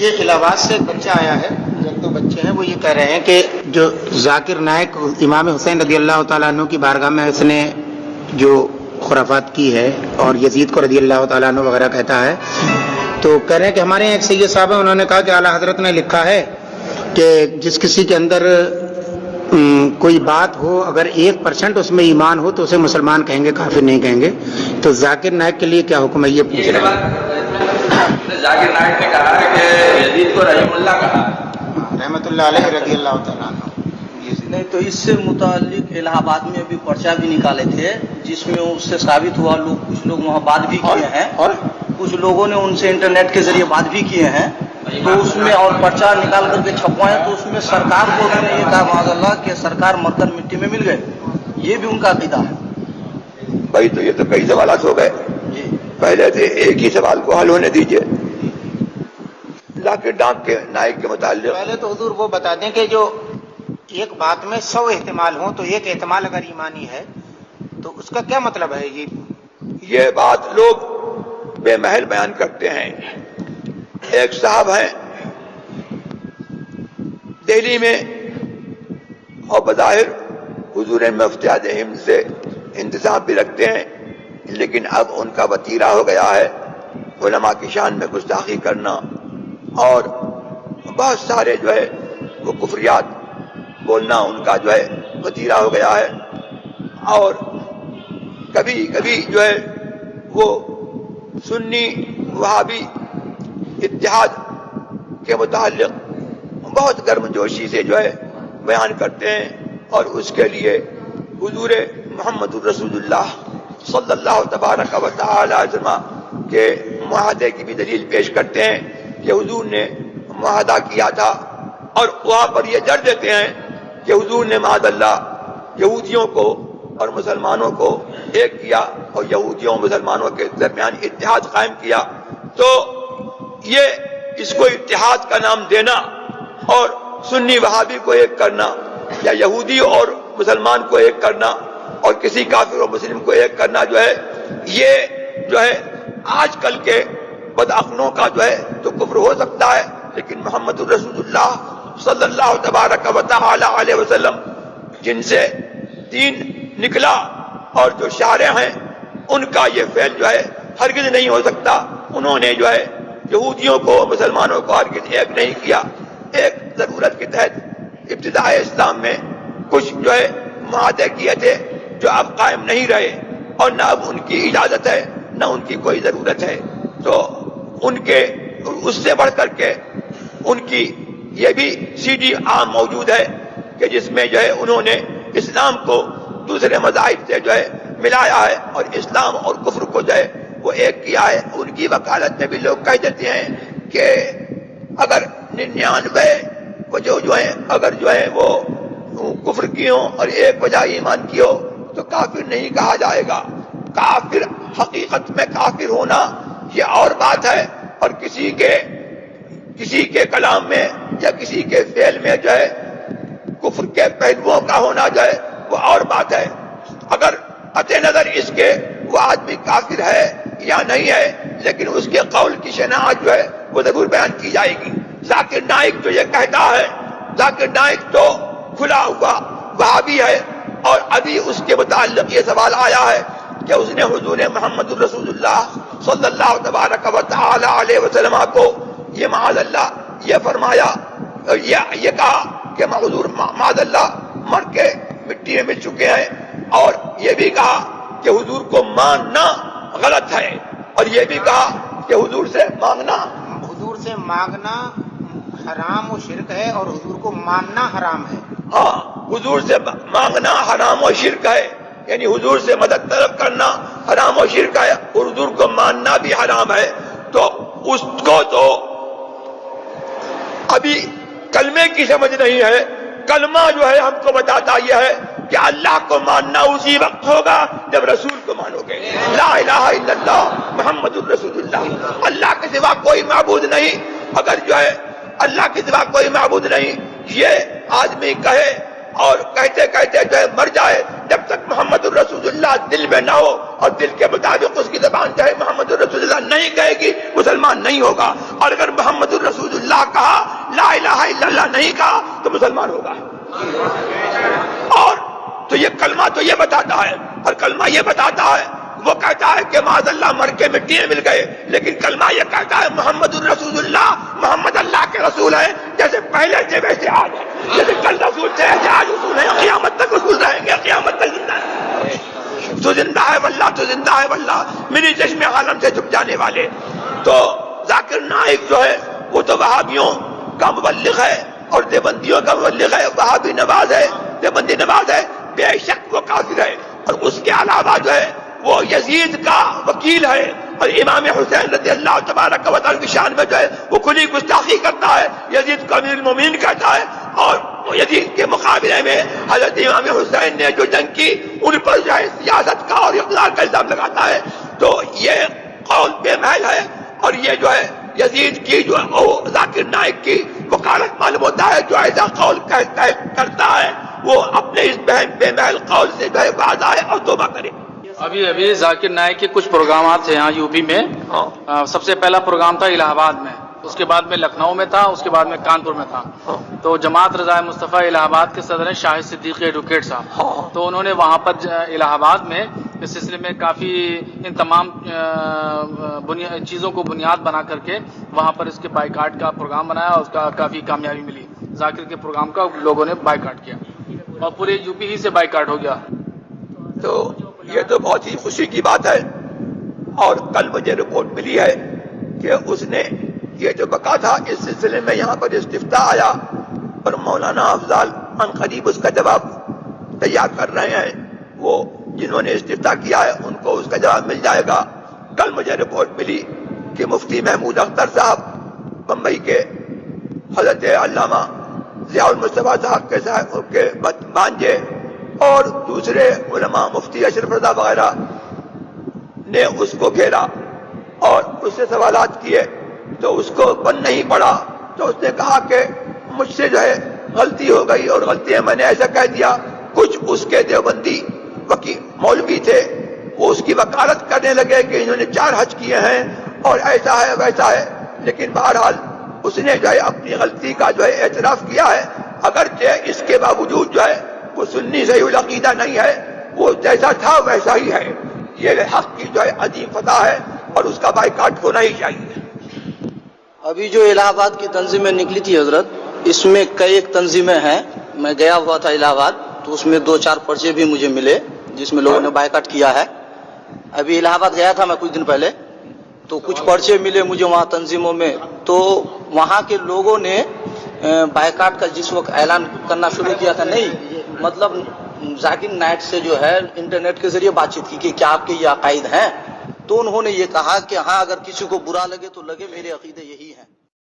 یہ الہ آباد سے ایک بچہ آیا ہے، ایک دو بچے ہیں، وہ یہ کہہ رہے ہیں کہ جو ذاکر نائک امام حسین رضی اللہ تعالیٰ عنہ کی بارگاہ میں اس نے جو خرافات کی ہے اور یزید کو رضی اللہ تعالیٰ عنہ وغیرہ کہتا ہے، تو کہہ رہے ہیں کہ ہمارے یہاں ایک سید صاحب ہیں، انہوں نے کہا کہ اعلیٰ حضرت نے لکھا ہے کہ جس کسی کے اندر کوئی بات ہو، اگر 1% اس میں ایمان ہو تو اسے مسلمان کہیں گے، کافر نہیں کہیں گے. تو ذاکر نائک کے لیے کیا حکم ہے، یہ پوچھ رہے ہیں. ذاکر نائک نے کہا ہے کہ یزید کو رحیم اللہ کہا ہے، رحمۃ اللہ علیہ رضی اللہ تعالیٰ عنہ. نہیں تو اس سے متعلق الہ آباد میں ابھی پرچہ بھی نکالے تھے، جس میں اس سے ثابت ہوا، کچھ لوگ وہاں بات بھی کیے ہیں اور کچھ لوگوں نے ان سے انٹرنیٹ کے ذریعے بات بھی کیے ہیں، تو اس میں اور پرچہ نکال کر کے چھپوائے تو اس میں سرکار کو انہوں نے یہ کہا معاذ اللہ کہ سرکار مرکن مٹی میں مل گئے. یہ بھی ان کا عقیدہ ہے. بھائی تو یہ تو کئی سوالات ہو گئے، پہلے سے ایک ہی سوال کو حل ہونے دیجئے. ذاکر نائک کے متعلق پہلے تو حضور وہ بتا دیں کہ جو ایک بات میں 100 احتمال ہوں تو ایک احتمال اگر ایمانی ہے تو اس کا کیا مطلب ہے؟ یہ بات لوگ بے محل بیان کرتے ہیں. ایک صاحب ہیں دہلی میں اور بظاہر حضور مفتی ہند سے انتساب بھی رکھتے ہیں، لیکن اب ان کا وتیرہ ہو گیا ہے علماء کی شان میں گستاخی کرنا اور بہت سارے جو ہے وہ کفریات بولنا ان کا جو ہے وتیرہ ہو گیا ہے. اور کبھی کبھی جو ہے وہ سنی وہابی اتحاد کے متعلق بہت گرم جوشی سے جو ہے بیان کرتے ہیں، اور اس کے لیے حضور محمد الرسول اللہ صلی اللہ تبارک و تعالی علیہ وسلم کے معاہدے کی بھی دلیل پیش کرتے ہیں کہ حضور نے معاہدہ کیا تھا، اور وہاں پر یہ جڑ دیتے ہیں کہ حضور نے معاذ اللہ یہودیوں کو اور مسلمانوں کو ایک کیا اور یہودیوں اور مسلمانوں کے درمیان اتحاد قائم کیا. تو یہ اس کو اتحاد کا نام دینا اور سنی وہابی کو ایک کرنا یا یہودی اور مسلمان کو ایک کرنا اور کسی کافر اور مسلم کو ایک کرنا جو ہے یہ جو ہے آج کل کے بدعقلوں کا جو ہے تو کفر ہو سکتا ہے، لیکن محمد الرسول اللہ صلی اللہ تبارک و تعالی علیہ وسلم جن سے دین نکلا اور جو شارع ہیں ان کا یہ فعل جو ہے ہرگز نہیں ہو سکتا. انہوں نے جو ہے یہودیوں کو مسلمانوں کو ہرگز ایک نہیں کیا. ایک ضرورت کے تحت ابتداء اسلام میں کچھ جو ہے معاہدے کیے تھے جو اب قائم نہیں رہے، اور نہ اب ان کی اجازت ہے نہ ان کی کوئی ضرورت ہے. تو ان کے اس سے بڑھ کر کے ان کی یہ بھی سی ڈی عام موجود ہے کہ جس میں جو ہے انہوں نے اسلام کو دوسرے مذاہب سے جو ہے ملایا ہے اور اسلام اور کفر کو جو ہے وہ ایک کیا ہے. ان کی وکالت میں بھی لوگ کہہ دیتے ہیں کہ اگر 99 وجہ جو ہیں اگر جو ہے وہ کفر کی ہوں اور ایک وجہ ایمان کی ہو تو کافر نہیں کہا جائے گا. کافر حقیقت میں کافر ہونا یہ اور بات ہے، اور کسی کے کلام میں یا کسی کے فعل میں جو ہے کفر کے پہلوؤں کا ہونا جو ہے وہ اور بات ہے. اگر قطع نظر اس کے وہ آدمی کافر ہے یا نہیں ہے، لیکن اس کے قول کی شناخت جو ہے وہ ضرور بیان کی جائے گی. ذاکر نائک جو یہ کہتا ہے، ذاکر نائک تو کھلا ہوا وہابی ہے، اور ابھی اس کے متعلق یہ سوال آیا ہے کہ اس نے حضور محمد الرسول اللہ صلی اللہ تبارک و تعالی علیہ وسلم کو یہ معاذ اللہ یہ فرمایا، یہ کہا کہ حضور معاذ اللہ مر کے مٹی میں مل چکے ہیں، اور یہ بھی کہا کہ حضور کو ماننا غلط ہے، اور یہ بھی کہا کہ حضور سے مانگنا حرام و شرک ہے اور حضور کو ماننا حرام ہے. ہاں، حضور سے مانگنا حرام و شرک ہے، یعنی حضور سے مدد طلب کرنا حرام و شرک ہے، اور حضور کو ماننا بھی حرام ہے. تو اس کو تو ابھی کلمے کی سمجھ نہیں ہے. کلمہ جو ہے ہم کو بتاتا یہ ہے کہ اللہ کو ماننا اسی وقت ہوگا جب رسول کو مانو گے. لا الہ الا اللہ محمد الرسول اللہ، اللہ کے سوا کوئی معبود نہیں. اگر جو ہے اللہ کے سوا کوئی معبود نہیں یہ آدمی کہے اور کہتے کہتے جو ہے مر جائے، جب تک محمد الرسول اللہ دل میں نہ ہو اور دل کے مطابق اس کی زبان چاہے محمد الرسول اللہ نہیں کہے گی، مسلمان نہیں ہوگا. اور اگر محمد الرسول اللہ الہ الا اللہ نہیں کہا تو مسلمان ہوگا. اور تو یہ کلمہ تو یہ بتاتا ہے، اور کلمہ یہ بتاتا ہے، وہ کہتا ہے کہ معاذ اللہ مر کے مٹی میں مل گئے، لیکن کلمہ یہ کہتا ہے محمد الرسول اللہ، محمد اللہ کے رسول ہیں، جیسے پہلے تھے ویسے آج ہیں، جیسے کل رسول تھے ایسے آج رسول ہیں، قیامت تک رسول رہیں گے، قیامت تک زندہ ہیں. تو زندہ ہے واللہ، تو زندہ ہے واللہ، میری چشم عالم سے چھپ جانے والے. تو ذاکر نائک جو ہے وہ تو وہابیوں کا مبلغ ہے اور دیوبندیوں کا مبلغ ہے، وہابی نواز ہے، دیوبندی نواز ہے، بے شک وہ کافر ہے. اور اس کے علاوہ جو ہے وہ یزید کا وکیل ہے، اور امام حسین رضی اللہ تبارک و تعالی کی شان میں جو ہے وہ کھلی گستاخی کرتا ہے، یزید کو امیر المومنین کہتا ہے، اور یزید کے مقابلے میں حضرت امام حسین نے جو جنگ کی ان پر جو ہے سیاست کا اور اقتدار کا الزام لگاتا ہے. تو یہ قول بے محل ہے، اور یہ جو ہے یزید کی جو ذاکر نائک کی وکالت معلوم ہوتا ہے. جو ایسا قول کرتا ہے وہ اپنے اس بے محل قول سے جو ہے باز آئے اور توبہ کرے. ابھی ذاکر نائک کے کچھ پروگرامات تھے یہاں یو پی میں. سب سے پہلا پروگرام تھا الہ آباد میں، اس کے بعد میں لکھنؤ میں تھا، اس کے بعد میں کانپور میں تھا. تو جماعت رضائے مصطفیٰ الہ آباد کے صدر ہیں شاہد صدیقی ایڈوکیٹ صاحب. تو انہوں نے وہاں پر الہ آباد میں اس سلسلے میں کافی ان تمام چیزوں کو بنیاد بنا کر کے وہاں پر اس کے بائیکاٹ کا پروگرام بنایا، اور اس کا کافی کامیابی ملی. ذاکر کے پروگرام کا لوگوں نے بائیکاٹ کیا اور پورے یو پی ہی سے بائیکاٹ ہو گیا. تو یہ تو بہت ہی خوشی کی بات ہے. اور کل مجھے رپورٹ ملی ہے کہ اس نے یہ جو بقا تھا اس سلسلے میں یہاں پر استفتاء آیا، اور مولانا افضال عن قریب اس کا جواب تیار کر رہے ہیں. وہ جنہوں نے استفتاء کیا ہے ان کو اس کا جواب مل جائے گا. کل مجھے رپورٹ ملی کہ مفتی محمود اختر صاحب بمبئی کے، حضرت علامہ ضیاء المصطفیٰ صاحب کے بانجے اور دوسرے علماء مفتی اشرف رضا وغیرہ نے اس کو گھیرا اور اس سے سوالات کیے. تو اس کو بن نہیں پڑا، تو اس نے کہا کہ مجھ سے جو ہے غلطی ہو گئی، اور غلطی ہے میں نے ایسا کہہ دیا. کچھ اس کے دیوبندی وکیل مولوی تھے وہ اس کی وکالت کرنے لگے کہ انہوں نے 4 حج کیے ہیں اور ایسا ہے ویسا ہے. لیکن بہرحال اس نے جو ہے اپنی غلطی کا جو ہے اعتراف کیا ہے، اگرچہ اس کے باوجود جو ہے وہ سنی صحیح العقیدہ نہیں ہے، وہ جیسا تھا ویسا ہی ہے. یہ حق کی جو ہے عظیم فتح ہے اور اس کا بائیکاٹ ہونا ہی چاہیے. ابھی جو الہ آباد کی تنظیمیں نکلی تھی حضرت، اس میں کئی ایک تنظیمیں ہیں. میں گیا ہوا تھا الہ آباد، تو اس میں 2-4 پرچے بھی مجھے ملے جس میں لوگوں نے بائیکاٹ کیا ہے. ابھی الہ آباد گیا تھا میں کچھ دن پہلے، تو کچھ پرچے ملے مجھے وہاں تنظیموں میں. تو وہاں کے لوگوں نے بائیکاٹ کا جس وقت اعلان کرنا شروع کیا تھا، نہیں مطلب ذاکر نائک سے جو ہے انٹرنیٹ کے ذریعے بات چیت کی کہ کیا آپ کے یہ عقائد ہیں. تو انہوں نے یہ کہا کہ ہاں اگر کسی کو برا لگے تو لگے، میرے عقیدے یہی